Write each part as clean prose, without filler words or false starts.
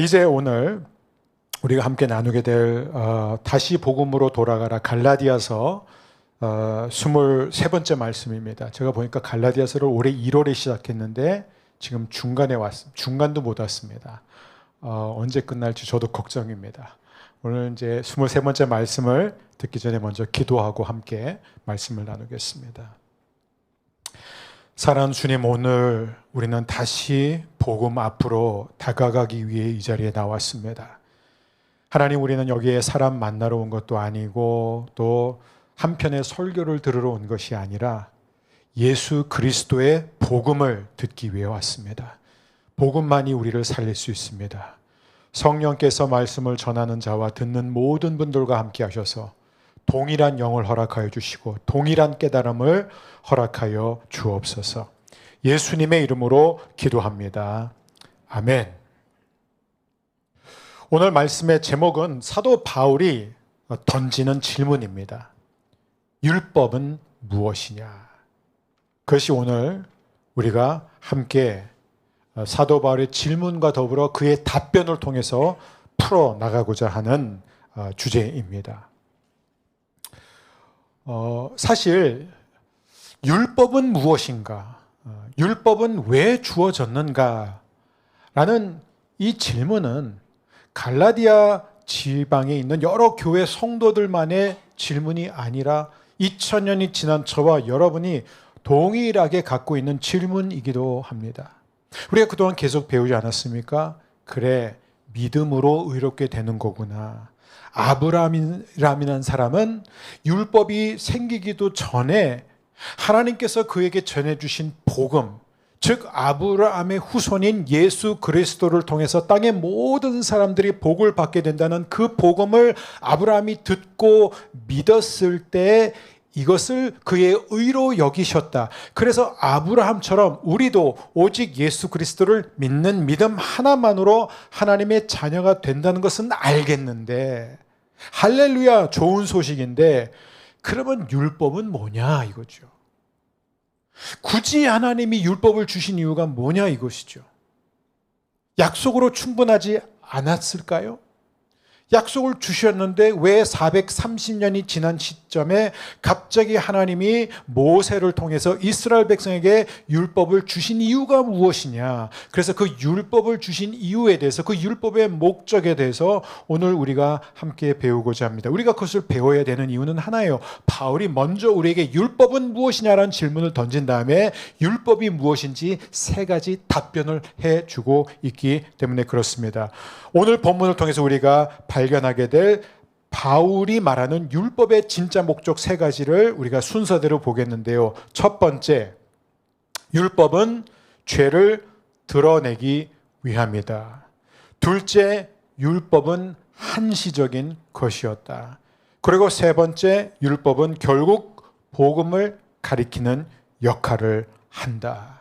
이제 오늘 우리가 함께 나누게 될 다시 복음으로 돌아가라 갈라디아서 23번째 말씀입니다. 제가 보니까 갈라디아서를 올해 1월에 시작했는데 지금 중간도 못 왔습니다. 언제 끝날지 저도 걱정입니다. 오늘 이제 23번째 말씀을 듣기 전에 먼저 기도하고 함께 말씀을 나누겠습니다. 사랑하는 주님, 오늘 우리는 다시 복음 앞으로 다가가기 위해 이 자리에 나왔습니다. 하나님, 우리는 여기에 사람 만나러 온 것도 아니고 또 한편의 설교를 들으러 온 것이 아니라 예수 그리스도의 복음을 듣기 위해 왔습니다. 복음만이 우리를 살릴 수 있습니다. 성령께서 말씀을 전하는 자와 듣는 모든 분들과 함께 하셔서 동일한 영을 허락하여 주시고 동일한 깨달음을 허락하여 주옵소서. 예수님의 이름으로 기도합니다. 아멘. 오늘 말씀의 제목은 사도 바울이 던지는 질문입니다. 율법은 무엇이냐? 그것이 오늘 우리가 함께 사도 바울의 질문과 더불어 그의 답변을 통해서 풀어나가고자 하는 주제입니다. 사실 율법은 무엇인가? 율법은 왜 주어졌는가? 라는 이 질문은 갈라디아 지방에 있는 여러 교회 성도들만의 질문이 아니라 2000년이 지난 저와 여러분이 동일하게 갖고 있는 질문이기도 합니다. 우리가 그동안 계속 배우지 않았습니까? 그래, 믿음으로 의롭게 되는 거구나. 아브라함이라는 사람은 율법이 생기기도 전에 하나님께서 그에게 전해주신 복음, 즉 아브라함의 후손인 예수 그리스도를 통해서 땅의 모든 사람들이 복을 받게 된다는 그 복음을 아브라함이 듣고 믿었을 때 이것을 그의 의로 여기셨다. 그래서 아브라함처럼 우리도 오직 예수 그리스도를 믿는 믿음 하나만으로 하나님의 자녀가 된다는 것은 알겠는데, 할렐루야, 좋은 소식인데 그러면 율법은 뭐냐 이거죠. 굳이 하나님이 율법을 주신 이유가 뭐냐 이것이죠. 약속으로 충분하지 않았을까요? 약속을 주셨는데 왜 430년이 지난 시점에 갑자기 하나님이 모세를 통해서 이스라엘 백성에게 율법을 주신 이유가 무엇이냐? 그래서 그 율법을 주신 이유에 대해서, 그 율법의 목적에 대해서 오늘 우리가 함께 배우고자 합니다. 우리가 그것을 배워야 되는 이유는 하나예요. 바울이 먼저 우리에게 율법은 무엇이냐라는 질문을 던진 다음에 율법이 무엇인지 세 가지 답변을 해주고 있기 때문에 그렇습니다. 오늘 본문을 통해서 우리가 발견하게 될 바울이 말하는 율법의 진짜 목적 세 가지를 우리가 순서대로 보겠는데요. 첫 번째, 율법은 죄를 드러내기 위함이다. 둘째, 율법은 한시적인 것이었다. 그리고 세 번째, 율법은 결국 복음을 가리키는 역할을 한다.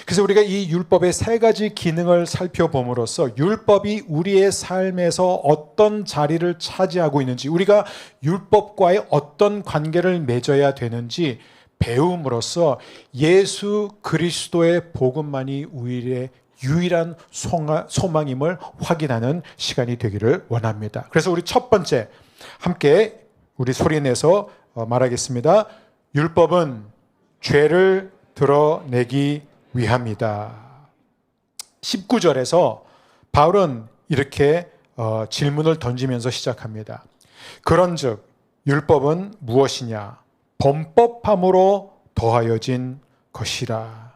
그래서 우리가 이 율법의 세 가지 기능을 살펴봄으로써 율법이 우리의 삶에서 어떤 자리를 차지하고 있는지, 우리가 율법과의 어떤 관계를 맺어야 되는지 배움으로써 예수 그리스도의 복음만이 우리의 유일한 소망임을 확인하는 시간이 되기를 원합니다. 그래서 우리 첫 번째 함께 우리 소리내서 말하겠습니다. 율법은 죄를 드러내기 위함이다. 19절에서 바울은 이렇게 질문을 던지면서 시작합니다. 그런즉 율법은 무엇이냐? 범법함으로 더하여진 것이라.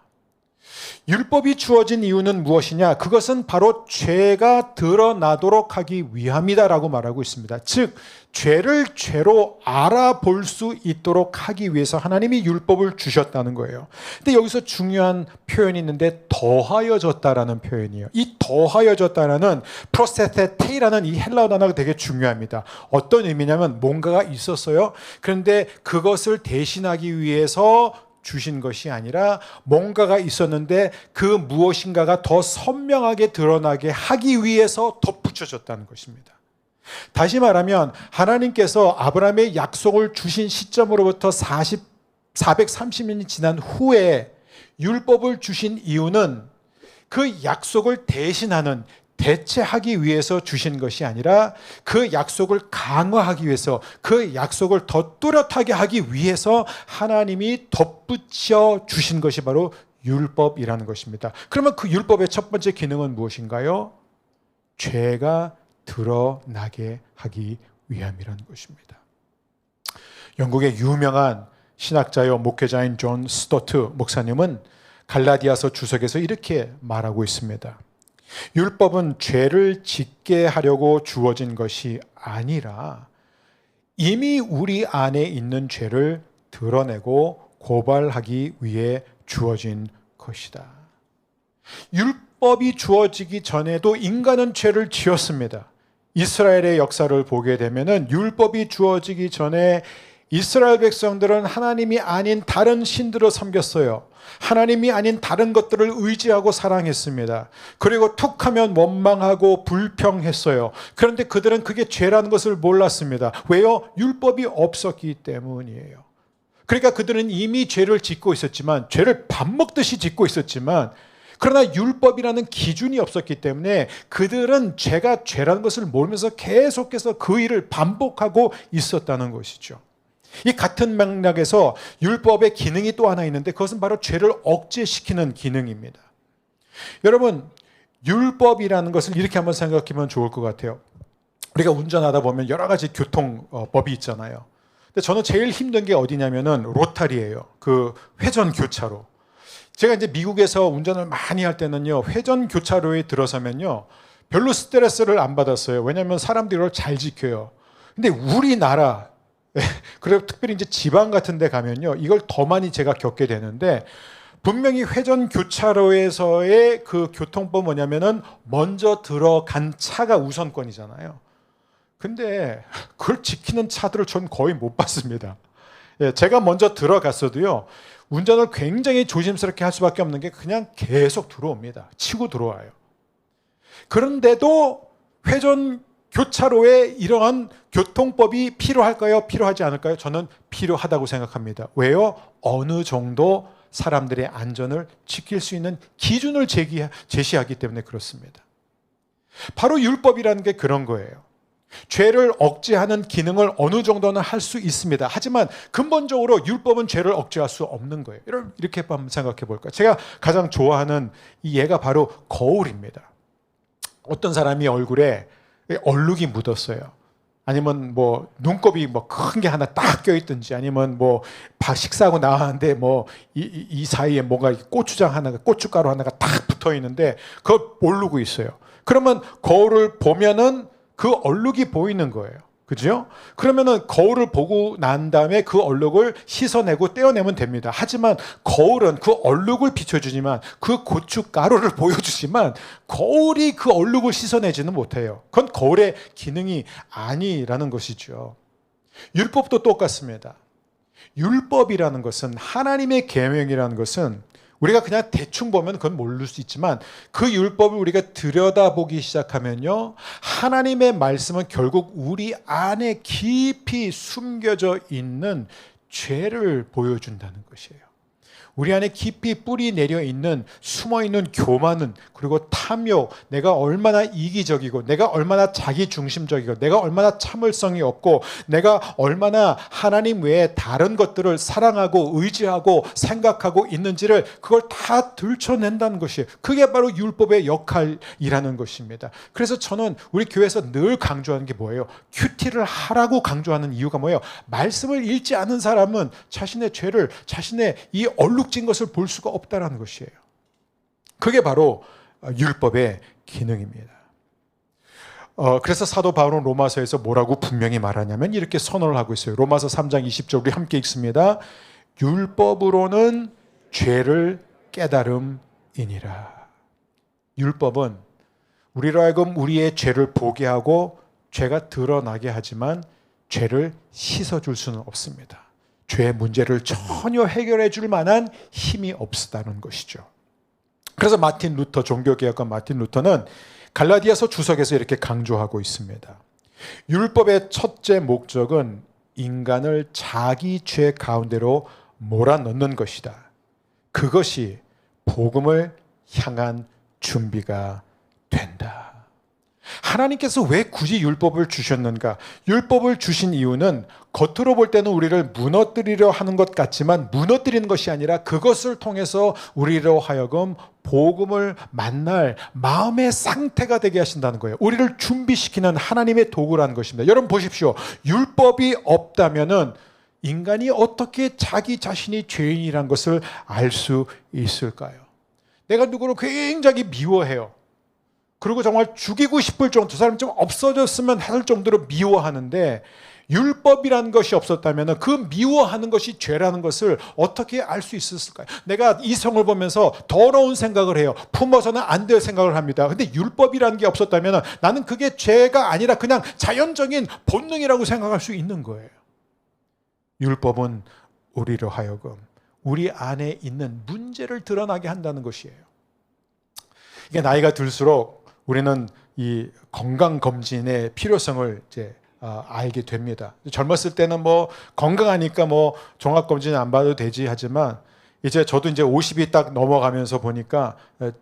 율법이 주어진 이유는 무엇이냐? 그것은 바로 죄가 드러나도록 하기 위함이다라고 말하고 있습니다. 즉 죄를 죄로 알아볼 수 있도록 하기 위해서 하나님이 율법을 주셨다는 거예요. 근데 여기서 중요한 표현이 있는데 더하여졌다라는 표현이에요. 이 더하여졌다라는 프로세테테이라는 이 헬라어 단어가 되게 중요합니다. 어떤 의미냐면 뭔가가 있었어요. 그런데 그것을 대신하기 위해서 주신 것이 아니라 뭔가가 있었는데 그 무엇인가가 더 선명하게 드러나게 하기 위해서 덧붙여졌다는 것입니다. 다시 말하면 하나님께서 아브라함의 약속을 주신 시점으로부터 430년이 지난 후에 율법을 주신 이유는 그 약속을 대신하는 대체하기 위해서 주신 것이 아니라 그 약속을 강화하기 위해서, 그 약속을 더 뚜렷하게 하기 위해서 하나님이 덧붙여 주신 것이 바로 율법이라는 것입니다. 그러면 그 율법의 첫 번째 기능은 무엇인가요? 죄가 드러나게 하기 위함이라는 것입니다. 영국의 유명한 신학자요 목회자인 존 스토트 목사님은 갈라디아서 주석에서 이렇게 말하고 있습니다. 율법은 죄를 짓게 하려고 주어진 것이 아니라 이미 우리 안에 있는 죄를 드러내고 고발하기 위해 주어진 것이다. 율법이 주어지기 전에도 인간은 죄를 지었습니다. 이스라엘의 역사를 보게 되면은 율법이 주어지기 전에 이스라엘 백성들은 하나님이 아닌 다른 신들을 섬겼어요. 하나님이 아닌 다른 것들을 의지하고 사랑했습니다. 그리고 툭하면 원망하고 불평했어요. 그런데 그들은 그게 죄라는 것을 몰랐습니다. 왜요? 율법이 없었기 때문이에요. 그러니까 그들은 이미 죄를 짓고 있었지만, 죄를 밥 먹듯이 짓고 있었지만, 그러나 율법이라는 기준이 없었기 때문에 그들은 죄가 죄라는 것을 모르면서 계속해서 그 일을 반복하고 있었다는 것이죠. 이 같은 맥락에서 율법의 기능이 또 하나 있는데 그것은 바로 죄를 억제시키는 기능입니다. 여러분, 율법이라는 것을 이렇게 한번 생각하면 좋을 것 같아요. 우리가 운전하다 보면 여러 가지 교통법이 있잖아요. 근데 저는 제일 힘든 게 어디냐면은 로타리예요. 그 회전 교차로. 제가 이제 미국에서 운전을 많이 할 때는요, 회전 교차로에 들어서면요, 별로 스트레스를 안 받았어요. 왜냐하면 사람들이 이걸 잘 지켜요. 근데 우리나라, 그리고 특별히 이제 지방 같은 데 가면요, 이걸 더 많이 제가 겪게 되는데, 분명히 회전 교차로에서의 그 교통법 뭐냐면은 먼저 들어간 차가 우선권이잖아요. 근데 그걸 지키는 차들을 전 거의 못 봤습니다. 제가 먼저 들어갔어도요, 운전을 굉장히 조심스럽게 할 수밖에 없는 게 그냥 계속 들어옵니다. 치고 들어와요. 그런데도 회전 교차로에 이러한 교통법이 필요할까요? 필요하지 않을까요? 저는 필요하다고 생각합니다. 왜요? 어느 정도 사람들의 안전을 지킬 수 있는 기준을 제시하기 때문에 그렇습니다. 바로 율법이라는 게 그런 거예요. 죄를 억제하는 기능을 어느 정도는 할 수 있습니다. 하지만 근본적으로 율법은 죄를 억제할 수 없는 거예요. 이렇게 한번 생각해 볼까요? 제가 가장 좋아하는 이 예가 바로 거울입니다. 어떤 사람이 얼굴에 얼룩이 묻었어요. 아니면 뭐 눈곱이 뭐 큰 게 하나 딱 껴있든지, 아니면 뭐 식사하고 나왔는데 뭐 이 사이에 뭔가 고추장 하나가, 고춧가루 하나가 딱 붙어 있는데 그걸 모르고 있어요. 그러면 거울을 보면은 그 얼룩이 보이는 거예요. 그죠? 그러면은 거울을 보고 난 다음에 그 얼룩을 씻어내고 떼어내면 됩니다. 하지만 거울은 그 얼룩을 비춰주지만, 그 고춧가루를 보여주지만 거울이 그 얼룩을 씻어내지는 못해요. 그건 거울의 기능이 아니라는 것이죠. 율법도 똑같습니다. 율법이라는 것은, 하나님의 계명이라는 것은 우리가 그냥 대충 보면 그건 모를 수 있지만, 그 율법을 우리가 들여다보기 시작하면요, 하나님의 말씀은 결국 우리 안에 깊이 숨겨져 있는 죄를 보여준다는 것이에요. 우리 안에 깊이 뿌리 내려 있는, 숨어 있는 교만은, 그리고 탐욕, 내가 얼마나 이기적이고, 내가 얼마나 자기중심적이고, 내가 얼마나 참을성이 없고, 내가 얼마나 하나님 외에 다른 것들을 사랑하고 의지하고 생각하고 있는지를, 그걸 다 들춰낸다는 것이에요. 그게 바로 율법의 역할이라는 것입니다. 그래서 저는 우리 교회에서 늘 강조하는 게 뭐예요? 큐티를 하라고 강조하는 이유가 뭐예요? 말씀을 읽지 않은 사람은 자신의 죄를, 자신의 이 얼룩진 것을 볼 수가 없다는 것이에요. 그게 바로 율법의 기능입니다. 그래서 사도 바울은 로마서에서 뭐라고 분명히 말하냐면 이렇게 선언을 하고 있어요. 로마서 3장 20절 우리 함께 읽습니다. 율법으로는 죄를 깨달음이니라. 율법은 우리로 하여금 우리의 죄를 보게 하고 죄가 드러나게 하지만 죄를 씻어줄 수는 없습니다. 죄의 문제를 전혀 해결해 줄 만한 힘이 없다는 것이죠. 그래서 마틴 루터, 종교개혁가 마틴 루터는 갈라디아서 주석에서 이렇게 강조하고 있습니다. 율법의 첫째 목적은 인간을 자기 죄 가운데로 몰아넣는 것이다. 그것이 복음을 향한 준비가 된다. 하나님께서 왜 굳이 율법을 주셨는가? 율법을 주신 이유는 겉으로 볼 때는 우리를 무너뜨리려 하는 것 같지만 무너뜨리는 것이 아니라 그것을 통해서 우리로 하여금 복음을 만날 마음의 상태가 되게 하신다는 거예요. 우리를 준비시키는 하나님의 도구라는 것입니다. 여러분 보십시오. 율법이 없다면은 인간이 어떻게 자기 자신이 죄인이라는 것을 알 수 있을까요? 내가 누구를 굉장히 미워해요. 그리고 정말 죽이고 싶을 정도, 두 사람이 좀 없어졌으면 할 정도로 미워하는데 율법이라는 것이 없었다면 그 미워하는 것이 죄라는 것을 어떻게 알 수 있었을까요? 내가 이성을 보면서 더러운 생각을 해요. 품어서는 안 될 생각을 합니다. 근데 율법이라는 게 없었다면 나는 그게 죄가 아니라 그냥 자연적인 본능이라고 생각할 수 있는 거예요. 율법은 우리로 하여금 우리 안에 있는 문제를 드러나게 한다는 것이에요. 이게 나이가 들수록 우리는 이 건강검진의 필요성을 이제 알게 됩니다. 젊었을 때는 뭐 건강하니까 뭐 종합검진 안 봐도 되지 하지만 이제 저도 이제 50이 딱 넘어가면서 보니까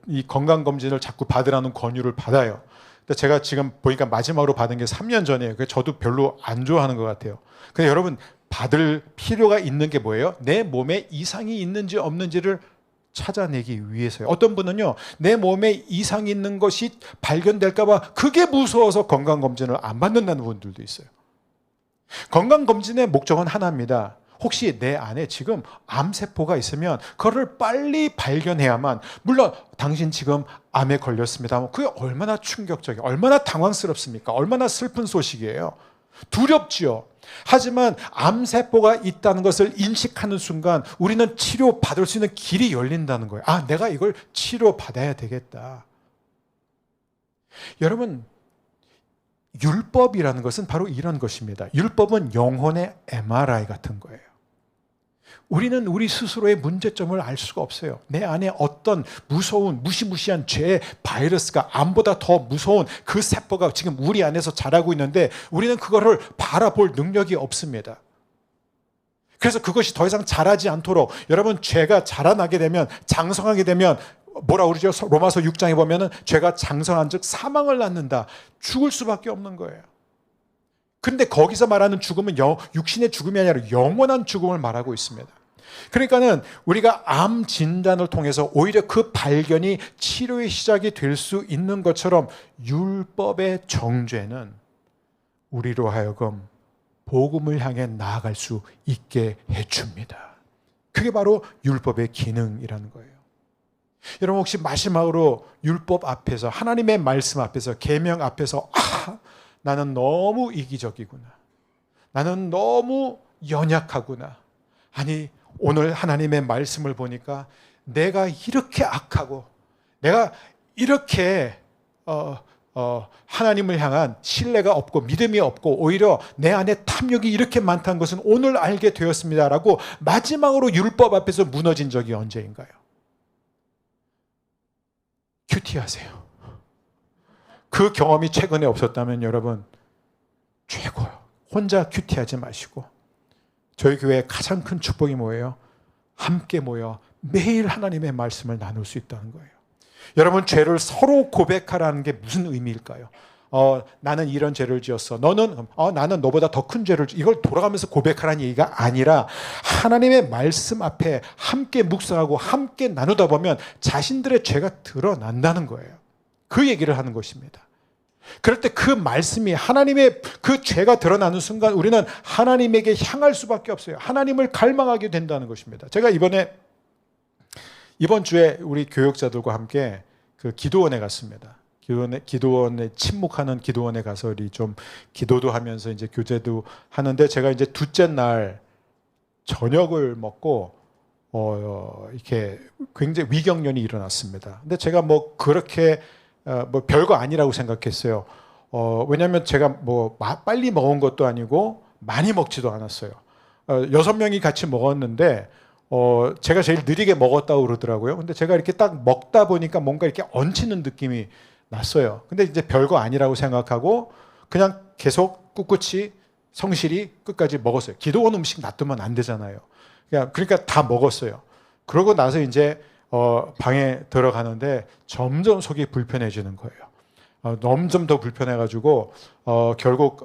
이 건강검진을 자꾸 받으라는 권유를 받아요. 근데 제가 지금 보니까 마지막으로 받은 게 3년 전이에요. 그래서 저도 별로 안 좋아하는 것 같아요. 근데 여러분 받을 필요가 있는 게 뭐예요? 내 몸에 이상이 있는지 없는지를 찾아내기 위해서요. 어떤 분은요, 내 몸에 이상이 있는 것이 발견될까봐 그게 무서워서 건강검진을 안 받는다는 분들도 있어요. 건강검진의 목적은 하나입니다. 혹시 내 안에 지금 암세포가 있으면 그거를 빨리 발견해야만, 물론 당신 지금 암에 걸렸습니다. 그게 얼마나 충격적이에요. 얼마나 당황스럽습니까? 얼마나 슬픈 소식이에요. 두렵지요. 하지만 암세포가 있다는 것을 인식하는 순간 우리는 치료받을 수 있는 길이 열린다는 거예요. 아, 내가 이걸 치료받아야 되겠다. 여러분, 율법이라는 것은 바로 이런 것입니다. 율법은 영혼의 MRI 같은 거예요. 우리는 우리 스스로의 문제점을 알 수가 없어요. 내 안에 어떤 무서운 무시무시한 죄의 바이러스가 암보다 더 무서운 그 세포가 지금 우리 안에서 자라고 있는데 우리는 그거를 바라볼 능력이 없습니다. 그래서 그것이 더 이상 자라지 않도록, 여러분, 죄가 자라나게 되면, 장성하게 되면 뭐라 그러죠? 로마서 6장에 보면은 죄가 장성한 즉 사망을 낳는다. 죽을 수밖에 없는 거예요. 그런데 거기서 말하는 죽음은 육신의 죽음이 아니라 영원한 죽음을 말하고 있습니다. 그러니까는 우리가 암 진단을 통해서 오히려 그 발견이 치료의 시작이 될 수 있는 것처럼 율법의 정죄는 우리로 하여금 복음을 향해 나아갈 수 있게 해줍니다. 그게 바로 율법의 기능이라는 거예요. 여러분 혹시 마지막으로 율법 앞에서, 하나님의 말씀 앞에서, 계명 앞에서 나는 너무 이기적이구나, 나는 너무 연약하구나, 아니 오늘 하나님의 말씀을 보니까 내가 이렇게 악하고 내가 이렇게 하나님을 향한 신뢰가 없고 믿음이 없고 오히려 내 안에 탐욕이 이렇게 많다는 것은 오늘 알게 되었습니다라고 마지막으로 율법 앞에서 무너진 적이 언제인가요? 큐티하세요. 그 경험이 최근에 없었다면 여러분 최고요. 혼자 큐티하지 마시고, 저희 교회의 가장 큰 축복이 뭐예요? 함께 모여 매일 하나님의 말씀을 나눌 수 있다는 거예요. 여러분, 죄를 서로 고백하라는 게 무슨 의미일까요? 나는 이런 죄를 지었어. 나는 너보다 더 큰 죄를 이걸 돌아가면서 고백하라는 얘기가 아니라 하나님의 말씀 앞에 함께 묵상하고 함께 나누다 보면 자신들의 죄가 드러난다는 거예요. 그 얘기를 하는 것입니다. 그럴 때 그 말씀이, 하나님의 그 죄가 드러나는 순간 우리는 하나님에게 향할 수밖에 없어요. 하나님을 갈망하게 된다는 것입니다. 제가 이번 주에 우리 교역자들과 함께 그 기도원에 갔습니다. 기도원에 침묵하는 기도원에 가서 우리 좀 기도도 하면서 이제 교제도 하는데, 제가 이제 둘째 날 저녁을 먹고 이렇게 굉장히 위경련이 일어났습니다. 근데 제가 뭐 그렇게 뭐 별거 아니라고 생각했어요. 왜냐하면 제가 뭐 빨리 먹은 것도 아니고 많이 먹지도 않았어요. 6명이 같이 먹었는데 제가 제일 느리게 먹었다고 그러더라고요. 근데 제가 이렇게 딱 먹다 보니까 뭔가 이렇게 얹히는 느낌이 났어요. 근데 이제 별거 아니라고 생각하고 그냥 계속 꿋꿋이 성실히 끝까지 먹었어요. 기도원 음식 놔두면 안 되잖아요. 그러니까 다 먹었어요. 그러고 나서 이제 방에 들어가는데 점점 속이 불편해지는 거예요. 점점 더 불편해가지고 결국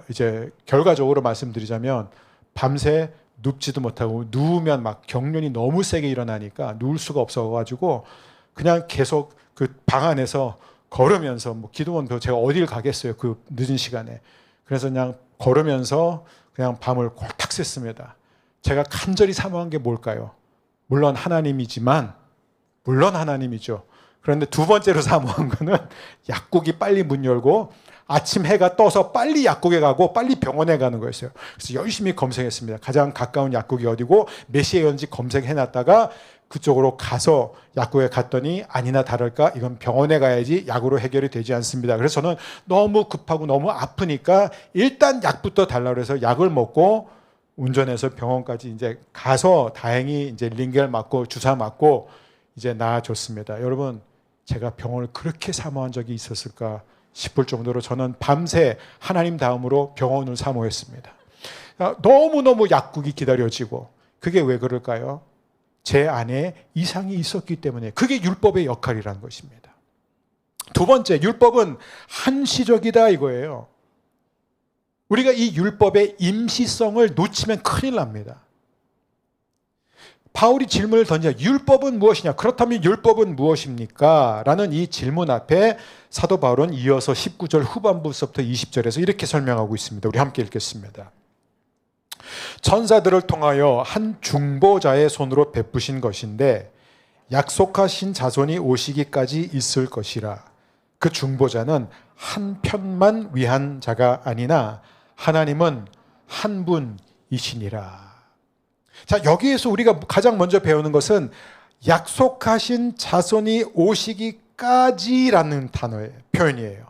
이제 결과적으로 말씀드리자면 밤새 눕지도 못하고 누우면 막 경련이 너무 세게 일어나니까 누울 수가 없어가지고 그냥 계속 그 방 안에서 걸으면서 뭐 기도원 제가 어딜 가겠어요 그 늦은 시간에. 그래서 그냥 걸으면서 그냥 밤을 꼴딱 샜습니다. 제가 간절히 사모한 게 뭘까요? 물론 하나님이지만 물론 하나님이죠. 그런데 두 번째로 사모한 거는 약국이 빨리 문 열고 아침 해가 떠서 빨리 약국에 가고 빨리 병원에 가는 거였어요. 그래서 열심히 검색했습니다. 가장 가까운 약국이 어디고 몇 시에 연지 검색해놨다가 그쪽으로 가서 약국에 갔더니 아니나 다를까 이건 병원에 가야지 약으로 해결이 되지 않습니다. 그래서 저는 너무 급하고 너무 아프니까 일단 약부터 달라고 해서 약을 먹고 운전해서 병원까지 이제 가서 다행히 이제 링겔 맞고 주사 맞고 이제 나아졌습니다. 여러분, 제가 병원을 그렇게 사모한 적이 있었을까 싶을 정도로 저는 밤새 하나님 다음으로 병원을 사모했습니다. 너무너무 약국이 기다려지고 그게 왜 그럴까요? 제 안에 이상이 있었기 때문에. 그게 율법의 역할이라는 것입니다. 두 번째, 율법은 한시적이다 이거예요. 우리가 이 율법의 임시성을 놓치면 큰일 납니다. 바울이 질문을 던져 율법은 무엇이냐? 그렇다면 율법은 무엇입니까? 라는 이 질문 앞에 사도 바울은 이어서 19절 후반부서부터 20절에서 이렇게 설명하고 있습니다. 우리 함께 읽겠습니다. 천사들을 통하여 한 중보자의 손으로 베푸신 것인데 약속하신 자손이 오시기까지 있을 것이라. 그 중보자는 한 편만 위한 자가 아니나 하나님은 한 분이시니라. 자, 여기에서 우리가 가장 먼저 배우는 것은 약속하신 자손이 오시기까지라는 단어예요. 표현이에요.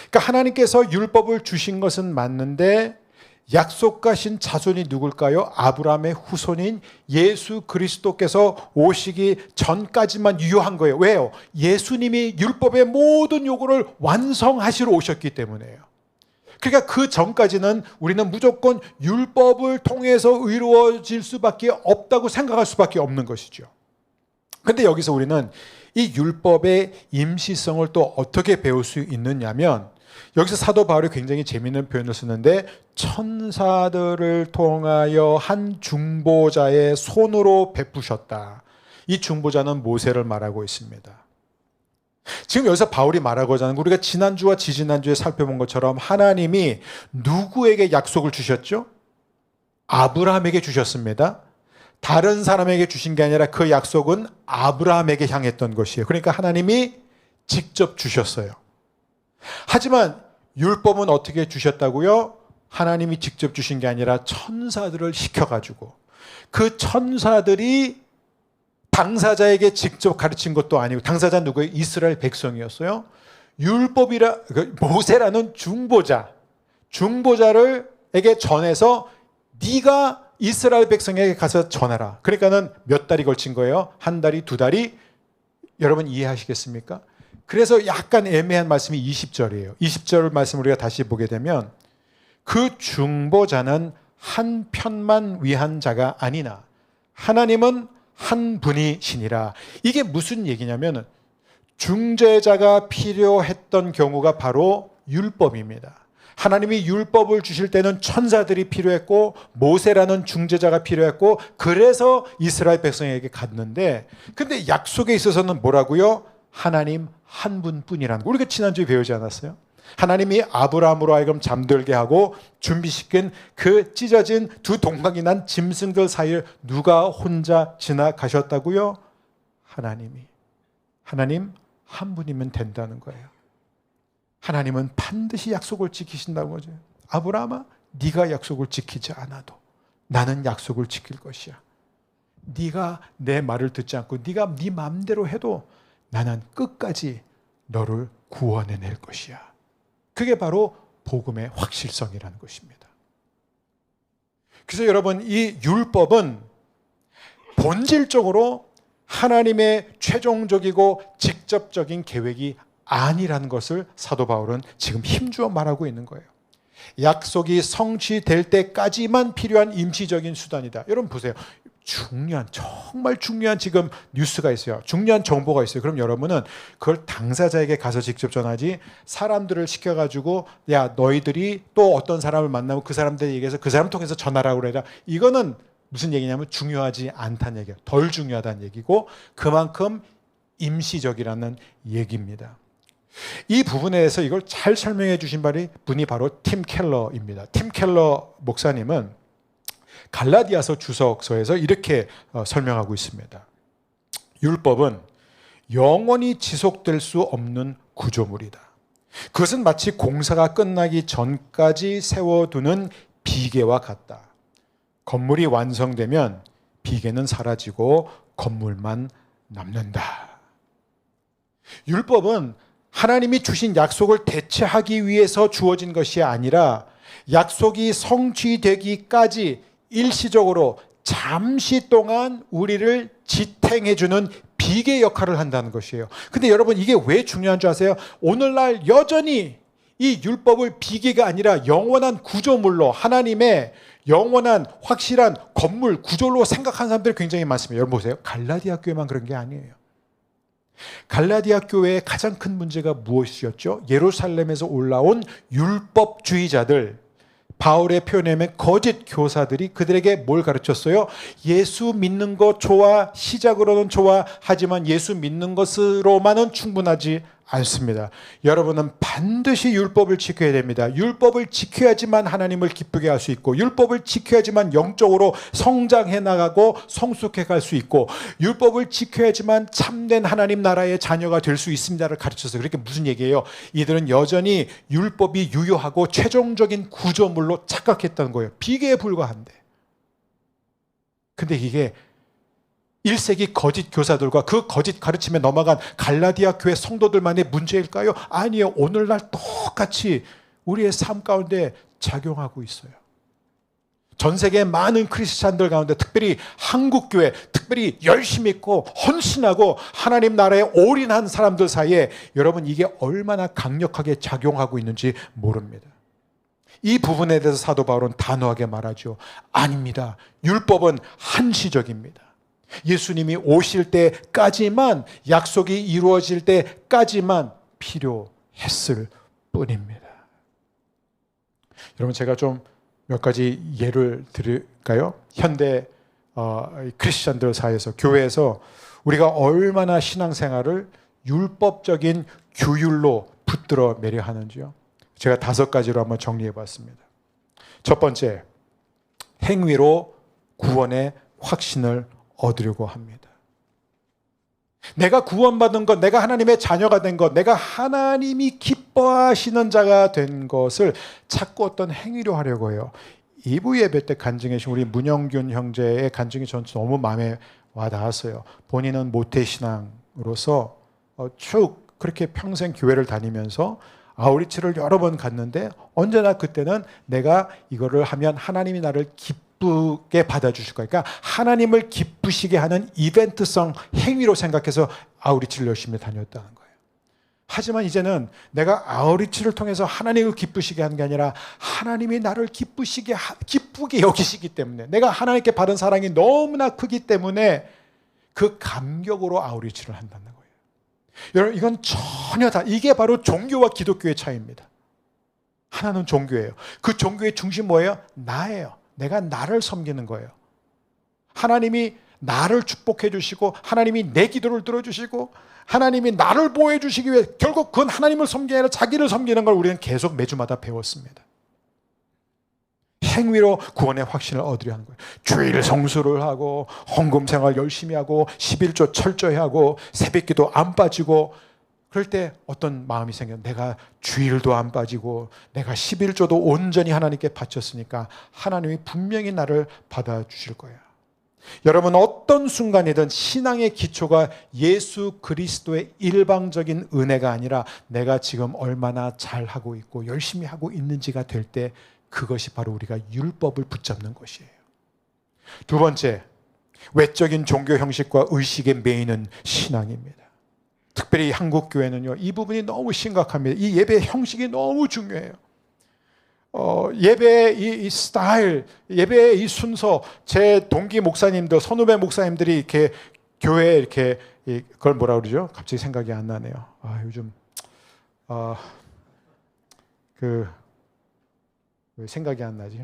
그러니까 하나님께서 율법을 주신 것은 맞는데 약속하신 자손이 누굴까요? 아브라함의 후손인 예수 그리스도께서 오시기 전까지만 유효한 거예요. 왜요? 예수님이 율법의 모든 요구를 완성하시러 오셨기 때문에요. 그러니까 그 전까지는 우리는 무조건 율법을 통해서 의로워질 수밖에 없다고 생각할 수밖에 없는 것이죠. 그런데 여기서 우리는 이 율법의 임시성을 또 어떻게 배울 수 있느냐면 여기서 사도 바울이 굉장히 재미있는 표현을 쓰는데 천사들을 통하여 한 중보자의 손으로 베푸셨다. 이 중보자는 모세를 말하고 있습니다. 지금 여기서 바울이 말하고자 하는 거 우리가 지난주와 지지난주에 살펴본 것처럼 하나님이 누구에게 약속을 주셨죠? 아브라함에게 주셨습니다. 다른 사람에게 주신 게 아니라 그 약속은 아브라함에게 향했던 것이에요. 그러니까 하나님이 직접 주셨어요. 하지만 율법은 어떻게 주셨다고요? 하나님이 직접 주신 게 아니라 천사들을 시켜가지고 그 천사들이 당사자에게 직접 가르친 것도 아니고 당사자 누구예요? 이스라엘 백성이었어요. 모세라는 중보자에게 전해서 네가 이스라엘 백성에게 가서 전하라. 그러니까는 몇 달이 걸친 거예요? 한 달이, 두 달이? 여러분 이해하시겠습니까? 그래서 약간 애매한 말씀이 20절이에요. 20절 말씀 우리가 다시 보게 되면 그 중보자는 한 편만 위한 자가 아니나 하나님은 한 분이시니라. 이게 무슨 얘기냐면 중재자가 필요했던 경우가 바로 율법입니다. 하나님이 율법을 주실 때는 천사들이 필요했고 모세라는 중재자가 필요했고 그래서 이스라엘 백성에게 갔는데 근데 약속에 있어서는 뭐라고요? 하나님 한 분뿐이라는 거. 우리가 지난주에 배우지 않았어요? 하나님이 아브라함으로 하여금 잠들게 하고 준비시킨 그 찢어진 두 동강이 난 짐승들 사이를 누가 혼자 지나가셨다고요? 하나님 한 분이면 된다는 거예요. 하나님은 반드시 약속을 지키신다는 거죠. 아브라함아, 네가 약속을 지키지 않아도 나는 약속을 지킬 것이야. 네가 내 말을 듣지 않고 네가 네 마음대로 해도 나는 끝까지 너를 구원해낼 것이야. 그게 바로 복음의 확실성이라는 것입니다. 그래서 여러분 이 율법은 본질적으로 하나님의 최종적이고 직접적인 계획이 아니라는 것을 사도 바울은 지금 힘주어 말하고 있는 거예요. 약속이 성취될 때까지만 필요한 임시적인 수단이다. 여러분 보세요. 정말 중요한 지금 뉴스가 있어요. 중요한 정보가 있어요. 그럼 여러분은 그걸 당사자에게 가서 직접 전하지, 사람들을 시켜가지고 야 너희들이 또 어떤 사람을 만나면 그 사람들 얘기해서 그 사람 통해서 전하라고 그래라. 이거는 무슨 얘기냐면 중요하지 않다는 얘기예요. 덜 중요하다는 얘기고 그만큼 임시적이라는 얘기입니다. 이 부분에 대해서 이걸 잘 설명해 주신 분이 바로 팀 켈러입니다. 팀 켈러 목사님은 갈라디아서 주석서에서 이렇게 설명하고 있습니다. 율법은 영원히 지속될 수 없는 구조물이다. 그것은 마치 공사가 끝나기 전까지 세워두는 비계와 같다. 건물이 완성되면 비계는 사라지고 건물만 남는다. 율법은 하나님이 주신 약속을 대체하기 위해서 주어진 것이 아니라 약속이 성취되기까지 일시적으로 잠시 동안 우리를 지탱해주는 비계 역할을 한다는 것이에요. 근데 여러분 이게 왜 중요한 줄 아세요? 오늘날 여전히 이 율법을 비계가 아니라 영원한 구조물로 하나님의 영원한 확실한 건물 구조로 생각하는 사람들이 굉장히 많습니다. 여러분 보세요. 갈라디아 교회만 그런 게 아니에요. 갈라디아 교회의 가장 큰 문제가 무엇이었죠? 예루살렘에서 올라온 율법주의자들, 바울의 표현에 의하면 거짓 교사들이 그들에게 뭘 가르쳤어요? 예수 믿는 것 좋아, 시작으로는 좋아, 하지만 예수 믿는 것으로만은 충분하지 않습니다. 여러분은 반드시 율법을 지켜야 됩니다. 율법을 지켜야지만 하나님을 기쁘게 할 수 있고, 율법을 지켜야지만 영적으로 성장해 나가고 성숙해 갈 수 있고, 율법을 지켜야지만 참된 하나님 나라의 자녀가 될 수 있습니다를 가르쳐서, 그렇게 무슨 얘기예요? 이들은 여전히 율법이 유효하고 최종적인 구조물로 착각했다는 거예요. 비계에 불과한데. 근데 이게 1세기 거짓 교사들과 그 거짓 가르침에 넘어간 갈라디아 교회 성도들만의 문제일까요? 아니요. 오늘날 똑같이 우리의 삶 가운데 작용하고 있어요. 전 세계 많은 크리스찬들 가운데, 특별히 한국 교회, 특별히 열심히 있고 헌신하고 하나님 나라에 올인한 사람들 사이에 여러분 이게 얼마나 강력하게 작용하고 있는지 모릅니다. 이 부분에 대해서 사도 바울은 단호하게 말하죠. 아닙니다. 율법은 한시적입니다. 예수님이 오실 때까지만, 약속이 이루어질 때까지만 필요했을 뿐입니다. 여러분 제가 좀 몇 가지 예를 드릴까요? 현대 크리스천들 사이에서, 교회에서 우리가 얼마나 신앙생활을 율법적인 규율로 붙들어 매려 하는지요. 제가 5가지로 한번 정리해 봤습니다. 첫 번째, 행위로 구원의 확신을 얻으려고 합니다. 내가 구원받은 것, 내가 하나님의 자녀가 된 것, 내가 하나님이 기뻐하시는 자가 된 것을 자꾸 어떤 행위로 하려고 해요. 2부 예배 때 간증해 주신 우리 문영균 형제의 간증이 전 너무 마음에 와닿았어요. 본인은 모태신앙으로서 쭉 그렇게 평생 교회를 다니면서 아우리치를 여러 번 갔는데 언제나 그때는 내가 이거를 하면 하나님이 나를 기쁘게 받아주실 거니까, 그러니까 하나님을 기쁘시게 하는 이벤트성 행위로 생각해서 아우리치를 열심히 다녔다는 거예요. 하지만 이제는 내가 아우리치를 통해서 하나님을 기쁘시게 하는 게 아니라 하나님이 나를 기쁘게 여기시기 때문에, 내가 하나님께 받은 사랑이 너무나 크기 때문에 그 감격으로 아우리치를 한다는 거예요. 여러분 이건 전혀 이게 바로 종교와 기독교의 차이입니다. 하나는 종교예요. 그 종교의 중심 뭐예요? 나예요. 내가 나를 섬기는 거예요. 하나님이 나를 축복해 주시고, 하나님이 내 기도를 들어주시고, 하나님이 나를 보호해 주시기 위해 결국 그건 하나님을 섬기는 아니라 자기를 섬기는 걸 우리는 계속 매주마다 배웠습니다. 행위로 구원의 확신을 얻으려 하는 거예요. 주일 성수를 하고, 헌금 생활 열심히 하고, 11조 철저히 하고, 새벽기도 안 빠지고, 그럴 때 어떤 마음이 생겨요. 내가 주일도 안 빠지고 내가 11조도 온전히 하나님께 바쳤으니까 하나님이 분명히 나를 받아주실 거야. 여러분 어떤 순간이든 신앙의 기초가 예수 그리스도의 일방적인 은혜가 아니라 내가 지금 얼마나 잘하고 있고 열심히 하고 있는지가 될 때, 그것이 바로 우리가 율법을 붙잡는 것이에요. 두 번째, 외적인 종교 형식과 의식에 매이는 신앙입니다. 특별히 한국 교회는요, 이 부분이 너무 심각합니다. 이 예배 형식이 너무 중요해요. 예배의 이 스타일, 예배의 이 순서, 제 동기 목사님들, 선후배 목사님들이 이렇게 교회에 이렇게 그걸 뭐라 그러죠? 갑자기 생각이 안 나네요. 요즘 왜 생각이 안 나지?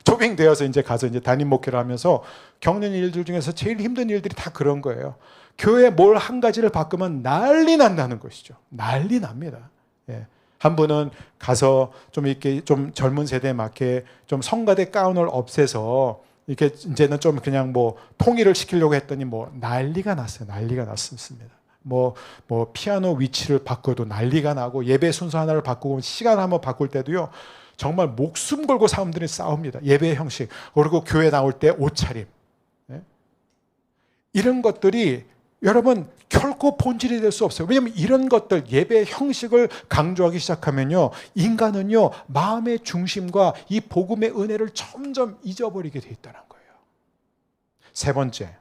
초빙 되어서 이제 가서 이제 담임 목회를 하면서 겪는 일들 중에서 제일 힘든 일들이 다 그런 거예요. 교회 뭘 한 가지를 바꾸면 난리 난다는 것이죠. 난리 납니다. 예. 한 분은 가서 좀 이렇게 좀 젊은 세대에 맞게 좀 성가대 가운을 없애서 이렇게 이제는 좀 그냥 뭐 통일을 시키려고 했더니 뭐 난리가 났어요. 난리가 났습니다. 뭐 피아노 위치를 바꿔도 난리가 나고 예배 순서 하나를 바꾸고 시간 한번 바꿀 때도요. 정말 목숨 걸고 사람들이 싸웁니다. 예배의 형식, 그리고 교회 나올 때 옷차림. 네? 이런 것들이 여러분 결코 본질이 될 수 없어요. 왜냐하면 이런 것들, 예배의 형식을 강조하기 시작하면요, 인간은요 마음의 중심과 이 복음의 은혜를 점점 잊어버리게 돼 있다는 거예요. 세 번째,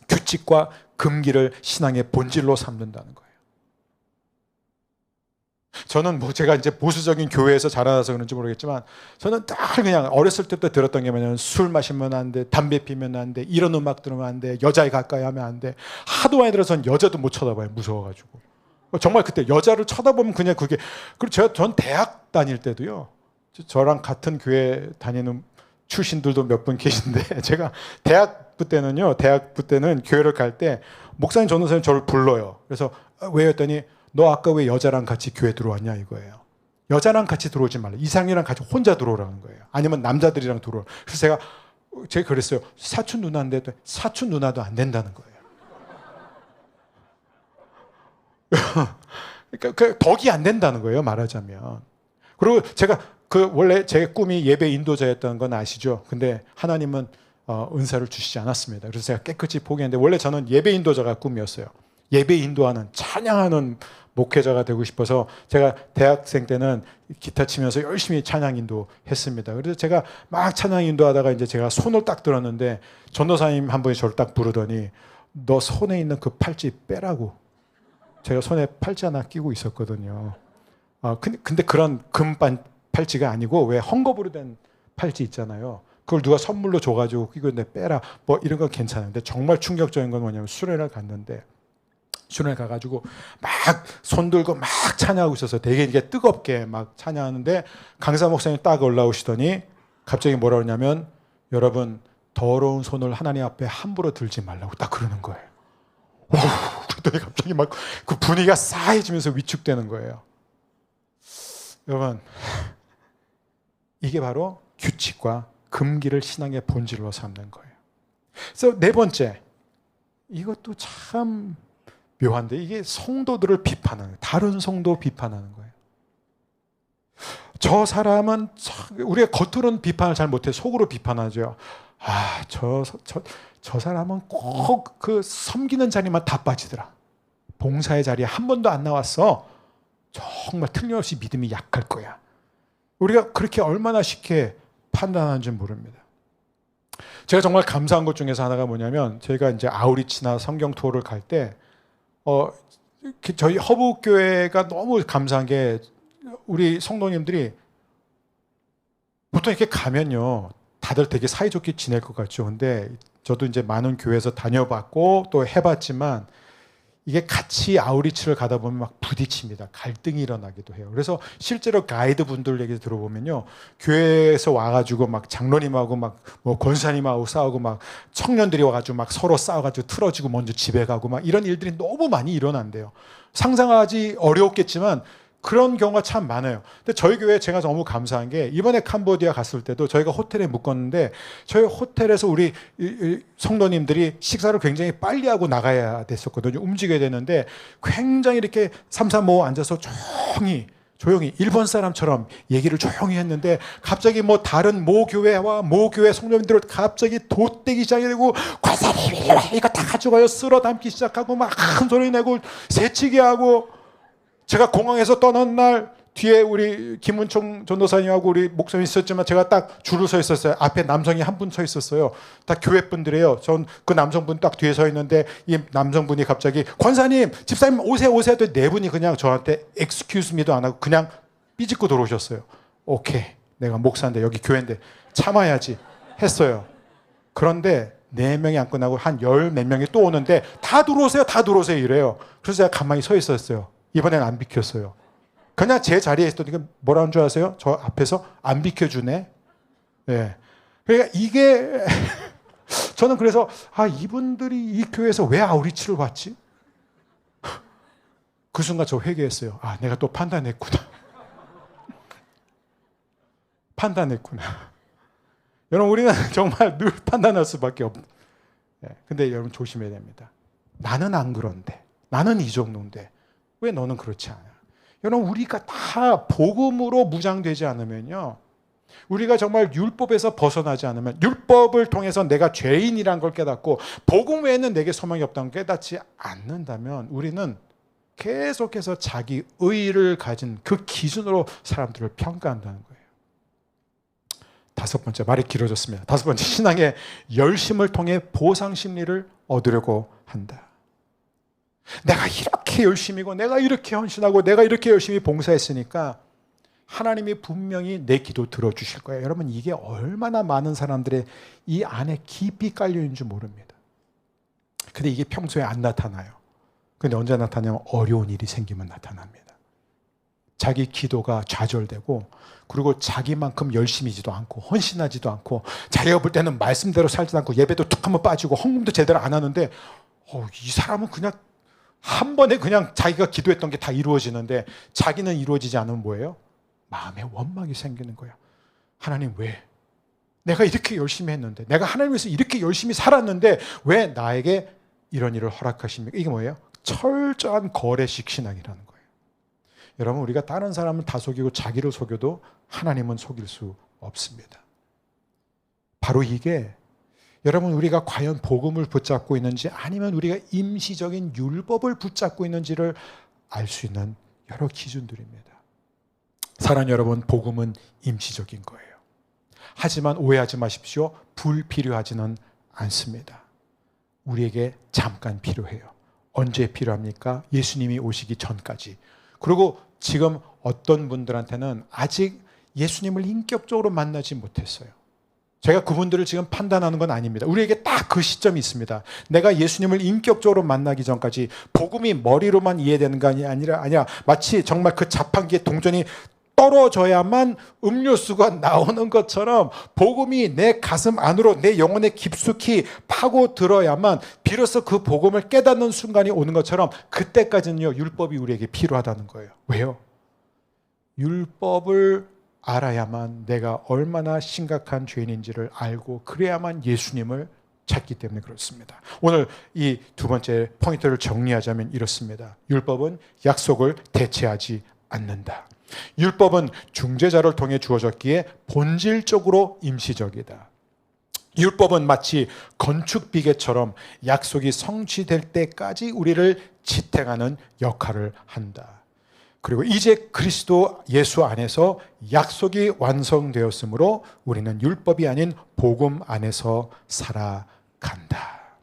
규칙과 금기를 신앙의 본질로 삼는다는 거예요. 저는 뭐 제가 이제 보수적인 교회에서 자라나서 그런지 모르겠지만 저는 딱 그냥 어렸을 때부터 들었던 게 뭐냐면 술 마시면 안 돼, 담배 피면 안 돼, 이런 음악 들으면 안 돼, 여자에 가까이 하면 안 돼. 하도 많이 들어서 여자도 못 쳐다봐요. 무서워가지고. 정말 그때 여자를 쳐다보면 그냥 그게. 그리고 전 대학 다닐 때도요. 저랑 같은 교회 다니는 출신들도 몇 분 계신데 제가 대학부 때는 교회를 갈 때 목사님 전도사님 저를 불러요. 그래서 왜 했더니 너 아까 왜 여자랑 같이 교회 들어왔냐 이거예요. 여자랑 같이 들어오지 말라. 이상이랑 같이 혼자 들어오라는 거예요. 아니면 남자들이랑 들어오라. 그래서 제가 그랬어요. 사촌 누나인데 사촌 누나도 안 된다는 거예요. 그러니까 덕이 안 된다는 거예요. 말하자면. 그리고 제가 원래 제 꿈이 예배 인도자였다는 건 아시죠? 근데 하나님은 은사를 주시지 않았습니다. 그래서 제가 깨끗이 포기했는데 원래 저는 예배 인도자가 꿈이었어요. 예배 인도하는, 찬양하는 목회자가 되고 싶어서 제가 대학생 때는 기타 치면서 열심히 찬양 인도했습니다. 그래서 제가 막 찬양 인도하다가 이제 제가 손을 딱 들었는데 전도사님 한 분이 저를 딱 부르더니 너 손에 있는 그 팔찌 빼라고. 제가 손에 팔찌 하나 끼고 있었거든요. 근데 그런 금 팔찌가 아니고 왜 헝겊으로 된 팔찌 있잖아요. 그걸 누가 선물로 줘가지고 끼고 있는데 빼라. 뭐 이런 건 괜찮은데 정말 충격적인 건 뭐냐면 수련회를 갔는데 수련회 가가지고 막 손들고 막 찬양하고 있어서 되게 이게 뜨겁게 막 찬양하는데 강사 목사님이 딱 올라오시더니 갑자기 뭐라 그러냐면 여러분 더러운 손을 하나님 앞에 함부로 들지 말라고 딱 그러는 거예요. 그랬더니 갑자기 막 그 분위기가 싸해지면서 위축되는 거예요. 여러분 이게 바로 규칙과 금기를 신앙의 본질로 삼는 거예요. 그래서 네 번째, 이것도 참 묘한데 이게 성도들을 비판하는, 다른 성도 비판하는 거예요. 저 사람은 우리가 겉으로는 비판을 잘 못해 속으로 비판하죠. 저 사람은 꼭 그 섬기는 자리만 다 빠지더라. 봉사의 자리에 한 번도 안 나왔어. 정말 틀림없이 믿음이 약할 거야. 우리가 그렇게 얼마나 쉽게 판단하는지 모릅니다. 제가 정말 감사한 것 중에서 하나가 뭐냐면 제가 이제 아우리치나 성경 투어를 갈 때 저희 허브교회가 너무 감사한 게 우리 성도님들이 보통 이렇게 가면요 다들 되게 사이좋게 지낼 것 같죠. 근데 저도 이제 많은 교회에서 다녀봤고 또 해봤지만 이게 같이 아우리치를 가다 보면 막 부딪힙니다. 갈등이 일어나기도 해요. 그래서 실제로 가이드 분들 얘기 들어보면요, 교회에서 와가지고 막 장로님하고 막 뭐 권사님하고 싸우고 막 청년들이 와가지고 막 서로 싸워가지고 틀어지고 먼저 집에 가고 막 이런 일들이 너무 많이 일어난대요. 상상하기 어려웠겠지만 그런 경우가 참 많아요. 근데 저희 교회 제가 너무 감사한 게 이번에 캄보디아 갔을 때도 저희가 호텔에 묵었는데 저희 호텔에서 우리 성도님들이 식사를 굉장히 빨리 하고 나가야 됐었거든요. 움직여야 되는데 굉장히 이렇게 삼삼오오 앉아서 조용히 일본 사람처럼 얘기를 조용히 했는데 갑자기 뭐 다른 모 교회와 모 교회 성도님들을 갑자기 돗대기 시작하고 관사님 이거 다 가져가요. 쓸어 담기 시작하고 막 큰 소리 내고 새치기 하고 제가 공항에서 떠난 날 뒤에 우리 김은총 전도사님하고 우리 목사님 있었지만 제가 딱 줄을 서 있었어요. 앞에 남성이 한 분 서 있었어요. 다 교회 분들이에요. 전 그 남성분 딱 뒤에 서 있는데 이 남성분이 갑자기 권사님, 집사님 오세요. 네 분이 그냥 저한테 excuse me도 안 하고 그냥 삐짓고 들어오셨어요. 오케이, 내가 목사인데 여기 교회인데 참아야지 했어요. 그런데 4명이 안 끝나고 한 열 몇 명이 또 오는데 다 들어오세요, 다 들어오세요 이래요. 그래서 제가 가만히 서 있었어요. 이번엔 안 비켰어요. 그냥 제 자리에 있었더니 뭐라는 줄 아세요? 저 앞에서 안 비켜주네. 네. 그러니까 이게 저는 그래서 이분들이 이 교회에서 왜 아우리치를 받지? 그 순간 저 회개했어요. 내가 또 판단했구나. 판단했구나. 여러분, 우리는 정말 늘 판단할 수밖에 없어요. 근데 여러분 조심해야 됩니다. 나는 안 그런데, 나는 이 정도인데 왜 너는 그렇지 않아? 여러분, 우리가 다 복음으로 무장되지 않으면요, 우리가 정말 율법에서 벗어나지 않으면, 율법을 통해서 내가 죄인이란 걸 깨닫고 복음 외에는 내게 소망이 없다는 걸 깨닫지 않는다면 우리는 계속해서 자기 의의를 가진 그 기준으로 사람들을 평가한다는 거예요. 5번째, 말이 길어졌습니다. 5번째, 신앙의 열심을 통해 보상 심리를 얻으려고 한다. 내가 이렇게 열심이고 내가 이렇게 헌신하고 내가 이렇게 열심히 봉사했으니까 하나님이 분명히 내 기도 들어주실 거예요. 여러분, 이게 얼마나 많은 사람들의 이 안에 깊이 깔려있는 줄 모릅니다. 근데 이게 평소에 안 나타나요. 근데 언제 나타나냐면 어려운 일이 생기면 나타납니다. 자기 기도가 좌절되고, 그리고 자기만큼 열심히지도 않고 헌신하지도 않고, 자기가 볼 때는 말씀대로 살지도 않고 예배도 툭 한번 빠지고 헌금도 제대로 안 하는데 이 사람은 그냥 한 번에 그냥 자기가 기도했던 게 다 이루어지는데 자기는 이루어지지 않으면 뭐예요? 마음에 원망이 생기는 거예요. 하나님, 왜? 내가 이렇게 열심히 했는데, 내가 하나님 위해서 이렇게 열심히 살았는데 왜 나에게 이런 일을 허락하십니까? 이게 뭐예요? 철저한 거래식 신앙이라는 거예요. 여러분, 우리가 다른 사람을 다 속이고 자기를 속여도 하나님은 속일 수 없습니다. 바로 이게 여러분, 우리가 과연 복음을 붙잡고 있는지 아니면 우리가 임시적인 율법을 붙잡고 있는지를 알 수 있는 여러 기준들입니다. 사랑하는 여러분, 복음은 임시적인 거예요. 하지만 오해하지 마십시오. 불필요하지는 않습니다. 우리에게 잠깐 필요해요. 언제 필요합니까? 예수님이 오시기 전까지. 그리고 지금 어떤 분들한테는 아직 예수님을 인격적으로 만나지 못했어요. 제가 그분들을 지금 판단하는 건 아닙니다. 우리에게 딱 그 시점이 있습니다. 내가 예수님을 인격적으로 만나기 전까지 복음이 머리로만 이해되는 거 아니라 마치 정말 그 자판기에 동전이 떨어져야만 음료수가 나오는 것처럼 복음이 내 가슴 안으로, 내 영혼에 깊숙이 파고들어야만 비로소 그 복음을 깨닫는 순간이 오는 것처럼, 그때까지는요, 율법이 우리에게 필요하다는 거예요. 왜요? 율법을 알아야만 내가 얼마나 심각한 죄인인지를 알고, 그래야만 예수님을 찾기 때문에 그렇습니다. 오늘 이 2번째 포인트를 정리하자면 이렇습니다. 율법은 약속을 대체하지 않는다. 율법은 중재자를 통해 주어졌기에 본질적으로 임시적이다. 율법은 마치 건축 비계처럼 약속이 성취될 때까지 우리를 지탱하는 역할을 한다. 그리고 이제 그리스도 예수 안에서 약속이 완성되었으므로 우리는 율법이 아닌 복음 안에서 살아간다.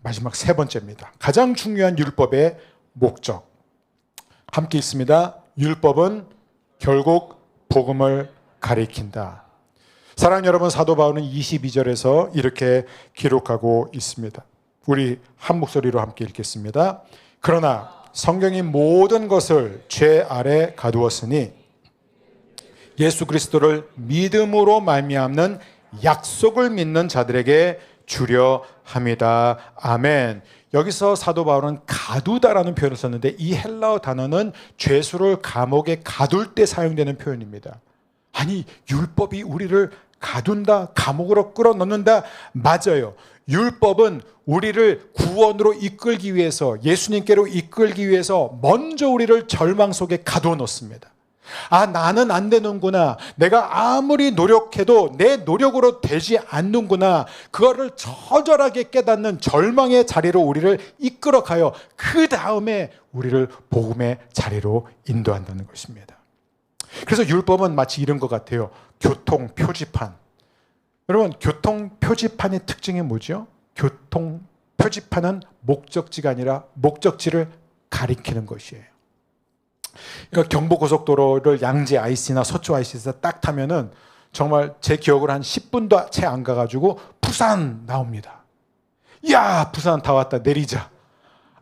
마지막 3번째입니다. 가장 중요한 율법의 목적. 함께 있습니다. 율법은 결국 복음을 가리킨다. 사랑하는 여러분, 사도 바울은 22절에서 이렇게 기록하고 있습니다. 우리 한 목소리로 함께 읽겠습니다. 그러나 성경이 모든 것을 죄 아래 가두었으니 예수 그리스도를 믿음으로 말미암는 약속을 믿는 자들에게 주려 함이다. 아멘. 여기서 사도 바울은 가두다라는 표현을 썼는데, 이 헬라어 단어는 죄수를 감옥에 가둘 때 사용되는 표현입니다. 아니, 율법이 우리를 가둔다, 감옥으로 끌어넣는다? 맞아요. 율법은 우리를 구원으로 이끌기 위해서, 예수님께로 이끌기 위해서 먼저 우리를 절망 속에 가두어 놓습니다. 나는 안 되는구나. 내가 아무리 노력해도 내 노력으로 되지 않는구나. 그거를 처절하게 깨닫는 절망의 자리로 우리를 이끌어가요. 그 다음에 우리를 복음의 자리로 인도한다는 것입니다. 그래서 율법은 마치 이런 것 같아요. 교통 표지판. 여러분, 교통 표지판의 특징이 뭐죠? 교통 표지판은 목적지가 아니라 목적지를 가리키는 것이에요. 그러니까 경부고속도로를 양재 IC나 서초 IC에서 딱 타면은 정말 제 기억으로 한 10분도 채 안 가가지고 부산 나옵니다. 야, 부산 다 왔다, 내리자.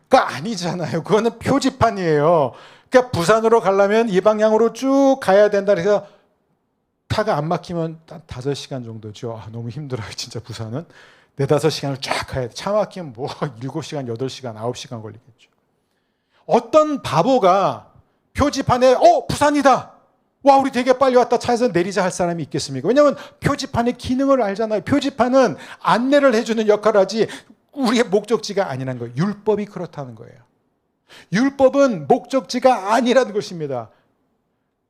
가 아니잖아요. 그거는 표지판이에요. 그러니까 부산으로 가려면 이 방향으로 쭉 가야 된다. 그래서 차가 안 막히면 한 5시간 정도죠. 너무 힘들어요, 진짜 부산은. 4-5시간을 쫙 가야 돼. 차 막히면 뭐 7시간, 8시간, 9시간 걸리겠죠. 어떤 바보가 표지판에 부산이다. 와, 우리 되게 빨리 왔다. 차에서 내리자 할 사람이 있겠습니까? 왜냐하면 표지판의 기능을 알잖아요. 표지판은 안내를 해주는 역할을 하지 우리의 목적지가 아니라는 거예요. 율법이 그렇다는 거예요. 율법은 목적지가 아니라는 것입니다.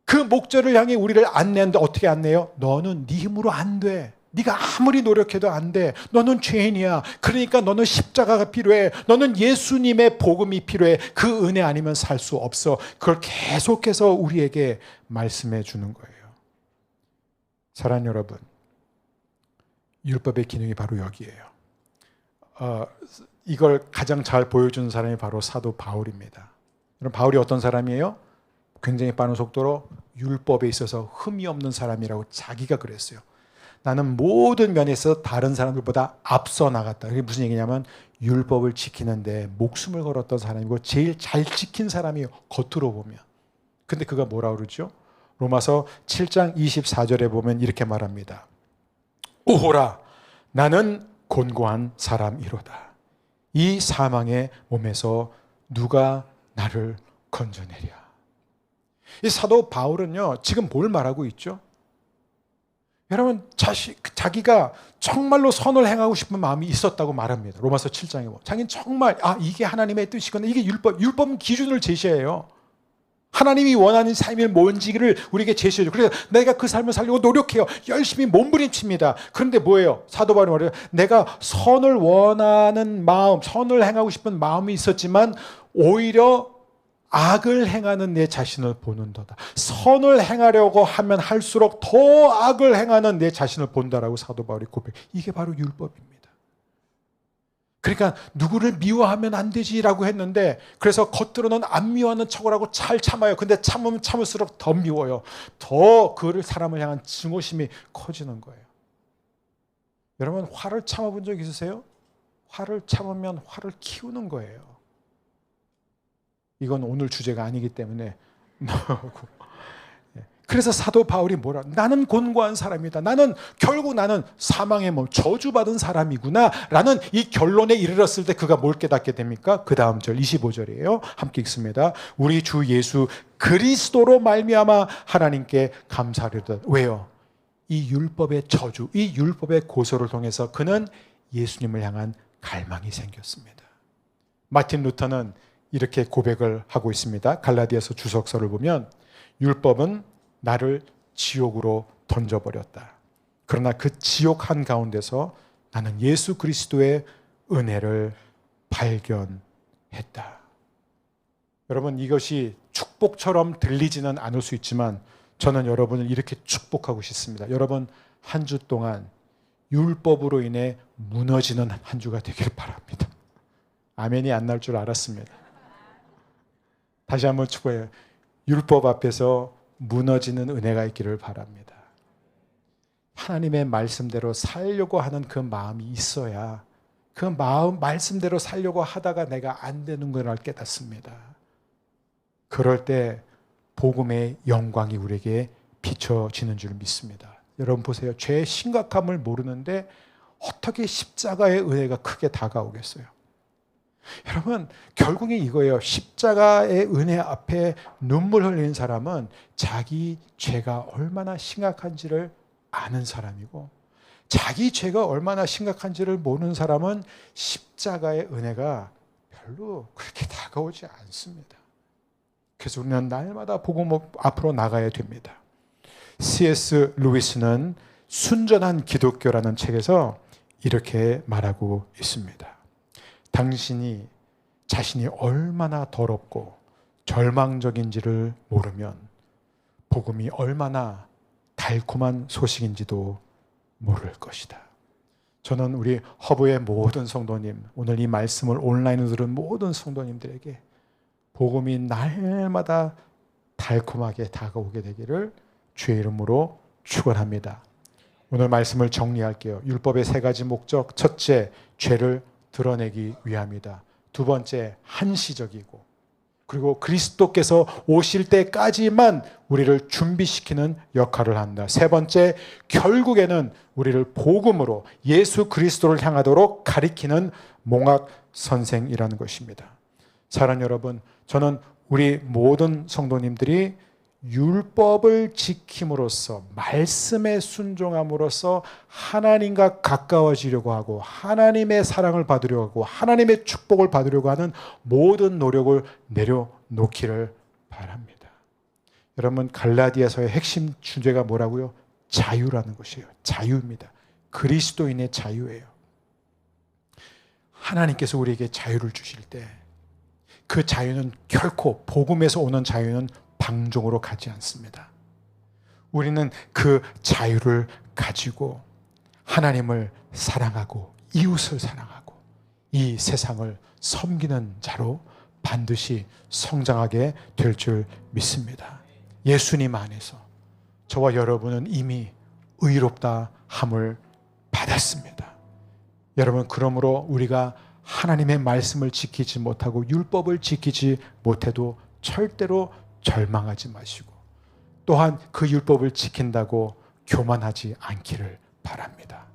그 목적을 향해 우리를 안내하는데 어떻게 안내해요? 너는 네 힘으로 안 돼. 네가 아무리 노력해도 안 돼. 너는 죄인이야. 그러니까 너는 십자가가 필요해. 너는 예수님의 복음이 필요해. 그 은혜 아니면 살 수 없어. 그걸 계속해서 우리에게 말씀해 주는 거예요. 사랑하는 여러분, 율법의 기능이 바로 여기에요. 이걸 가장 잘 보여주는 사람이 바로 사도 바울입니다. 그럼 바울이 어떤 사람이에요? 굉장히 빠른 속도로 율법에 있어서 흠이 없는 사람이라고 자기가 그랬어요. 나는 모든 면에서 다른 사람들보다 앞서 나갔다. 그게 무슨 얘기냐면 율법을 지키는데 목숨을 걸었던 사람이고 제일 잘 지킨 사람이에요. 겉으로 보면. 근데 그가 뭐라 그러죠? 로마서 7장 24절에 보면 이렇게 말합니다. 오호라, 나는 곤고한 사람이로다. 이 사망의 몸에서 누가 나를 건져내랴. 이 사도 바울은요, 지금 뭘 말하고 있죠? 여러분, 자기가 정말로 선을 행하고 싶은 마음이 있었다고 말합니다. 로마서 7장에 보면. 자기는 정말 이게 하나님의 뜻이거나 이게 율법은 기준을 제시해요. 하나님이 원하는 삶이 뭔지를 우리에게 제시해줘. 그래서 내가 그 삶을 살려고 노력해요. 열심히 몸부림칩니다. 그런데 뭐예요? 사도 바울이 말해요. 내가 선을 원하는 마음, 선을 행하고 싶은 마음이 있었지만 오히려 악을 행하는 내 자신을 보는도다. 선을 행하려고 하면 할수록 더 악을 행하는 내 자신을 본다라고 사도 바울이 고백. 이게 바로 율법입니다. 그러니까 누구를 미워하면 안 되지라고 했는데 그래서 겉으로는 안 미워하는 척을 하고 잘 참아요. 근데 참으면 참을수록 더 미워요. 더 그 사람을 향한 증오심이 커지는 거예요. 여러분, 화를 참아본 적 있으세요? 화를 참으면 화를 키우는 거예요. 이건 오늘 주제가 아니기 때문에 그래서 사도 바울이 뭐라? 나는 곤고한 사람이다. 결국 나는 사망의 몸, 저주받은 사람이구나 라는 이 결론에 이르렀을 때 그가 뭘 깨닫게 됩니까? 그 다음 절 25절이에요. 함께 읽습니다. 우리 주 예수 그리스도로 말미암아 하나님께 감사하리로다. 왜요? 이 율법의 저주, 이 율법의 고소를 통해서 그는 예수님을 향한 갈망이 생겼습니다. 마틴 루터는 이렇게 고백을 하고 있습니다. 갈라디아서 주석서를 보면 율법은 나를 지옥으로 던져버렸다. 그러나 그 지옥 한가운데서 나는 예수 그리스도의 은혜를 발견했다. 여러분, 이것이 축복처럼 들리지는 않을 수 있지만 저는 여러분을 이렇게 축복하고 싶습니다. 여러분, 한 주 동안 율법으로 인해 무너지는 한 주가 되길 바랍니다. 아멘이 안 날 줄 알았습니다. 다시 한번 축복해요. 율법 앞에서 무너지는 은혜가 있기를 바랍니다. 하나님의 말씀대로 살려고 하는 그 마음이 있어야 그 마음 말씀대로 살려고 하다가 내가 안 되는 걸 깨닫습니다. 그럴 때 복음의 영광이 우리에게 비춰지는 줄 믿습니다. 여러분 보세요. 죄의 심각함을 모르는데 어떻게 십자가의 은혜가 크게 다가오겠어요? 여러분, 결국에 이거예요. 십자가의 은혜 앞에 눈물 흘리는 사람은 자기 죄가 얼마나 심각한지를 아는 사람이고 자기 죄가 얼마나 심각한지를 모르는 사람은 십자가의 은혜가 별로 그렇게 다가오지 않습니다. 그래서 우리는 날마다 복음 앞으로 나가야 됩니다. C.S. 루이스는 순전한 기독교라는 책에서 이렇게 말하고 있습니다. 당신이 자신이 얼마나 더럽고 절망적인지를 모르면 복음이 얼마나 달콤한 소식인지도 모를 것이다. 저는 우리 허브의 모든 성도님, 오늘 이 말씀을 온라인으로 들은 모든 성도님들에게 복음이 날마다 달콤하게 다가오게 되기를 주의 이름으로 축원합니다. 오늘 말씀을 정리할게요. 율법의 세 가지 목적. 첫째, 죄를 드러내기 위함이다. 두 번째, 한시적이고, 그리고 그리스도께서 오실 때까지만 우리를 준비시키는 역할을 한다. 세 번째, 결국에는 우리를 복음으로 예수 그리스도를 향하도록 가리키는 몽학 선생이라는 것입니다. 사랑하는 여러분, 저는 우리 모든 성도님들이 율법을 지킴으로써, 말씀에 순종함으로써 하나님과 가까워지려고 하고 하나님의 사랑을 받으려고 하고 하나님의 축복을 받으려고 하는 모든 노력을 내려놓기를 바랍니다. 여러분, 갈라디아서의 핵심 주제가 뭐라고요? 자유라는 것이에요. 자유입니다. 그리스도인의 자유예요. 하나님께서 우리에게 자유를 주실 때 그 자유는 결코, 복음에서 오는 자유는 방종으로 가지 않습니다. 우리는 그 자유를 가지고 하나님을 사랑하고 이웃을 사랑하고 이 세상을 섬기는 자로 반드시 성장하게 될 줄 믿습니다. 예수님 안에서 저와 여러분은 이미 의롭다 함을 받았습니다. 여러분, 그러므로 우리가 하나님의 말씀을 지키지 못하고 율법을 지키지 못해도 절대로 절망하지 마시고, 또한 그 율법을 지킨다고 교만하지 않기를 바랍니다.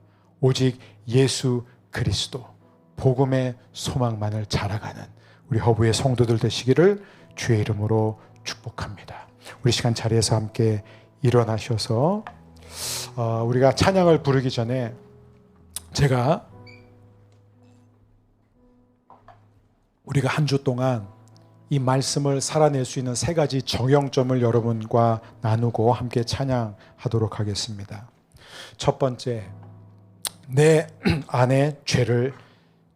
오직 예수 그리스도 복음의 소망만을 자라가는 우리 허브의 성도들 되시기를 주의 이름으로 축복합니다. 우리 시간 자리에서 함께 일어나셔서 우리가 찬양을 부르기 전에 우리가 한 주 동안 이 말씀을 살아낼 수 있는 세 가지 정형점을 여러분과 나누고 함께 찬양하도록 하겠습니다. 첫 번째, 내 안의 죄를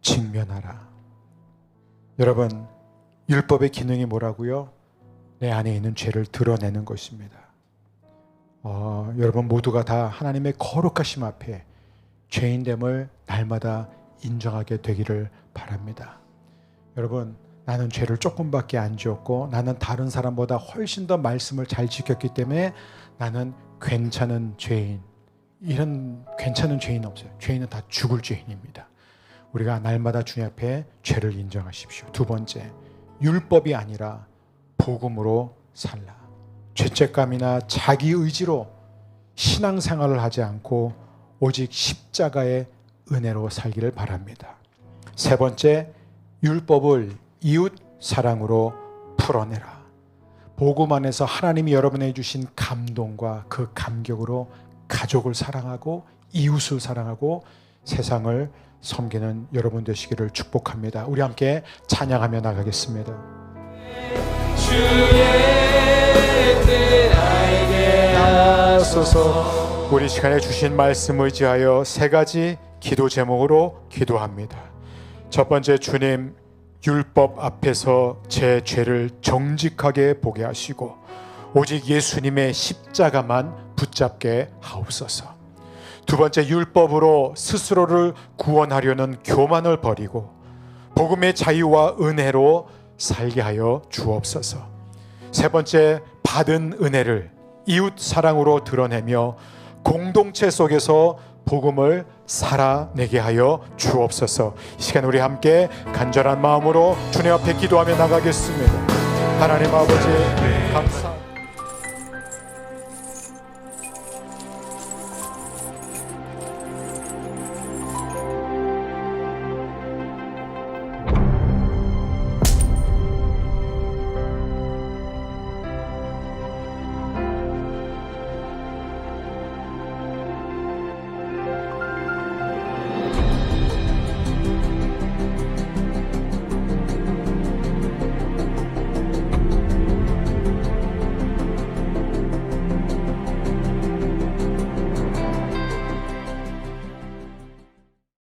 직면하라. 여러분, 율법의 기능이 뭐라고요? 내 안에 있는 죄를 드러내는 것입니다. 여러분 모두가 다 하나님의 거룩하심 앞에 죄인됨을 날마다 인정하게 되기를 바랍니다. 여러분, 나는 죄를 조금밖에 안 지었고 나는 다른 사람보다 훨씬 더 말씀을 잘 지켰기 때문에 나는 괜찮은 죄인, 이런 괜찮은 죄인 없어요. 죄인은 다 죽을 죄인입니다. 우리가 날마다 주님 앞에 죄를 인정하십시오. 두 번째, 율법이 아니라 복음으로 살라. 죄책감이나 자기 의지로 신앙생활을 하지 않고 오직 십자가의 은혜로 살기를 바랍니다. 세 번째, 율법을 이웃 사랑으로 풀어내라. 복음 안에서 하나님이 여러분에게 주신 감동과 그 감격으로 가족을 사랑하고 이웃을 사랑하고 세상을 섬기는 여러분 되시기를 축복합니다. 우리 함께 찬양하며 나가겠습니다. 주의 뜻 알게 하소서. 우리 시간에 주신 말씀 의지하여 세 가지 기도 제목으로 기도합니다. 첫 번째, 주님, 율법 앞에서 제 죄를 정직하게 보게 하시고 오직 예수님의 십자가만 붙잡게 하옵소서. 두 번째, 율법으로 스스로를 구원하려는 교만을 버리고 복음의 자유와 은혜로 살게 하여 주옵소서. 세 번째, 받은 은혜를 이웃 사랑으로 드러내며 공동체 속에서 복음을 살아내게 하여 주옵소서. 이 시간 우리 함께 간절한 마음으로 주님 앞에 기도하며 나가겠습니다. 하나님 아버지, 감사합니다.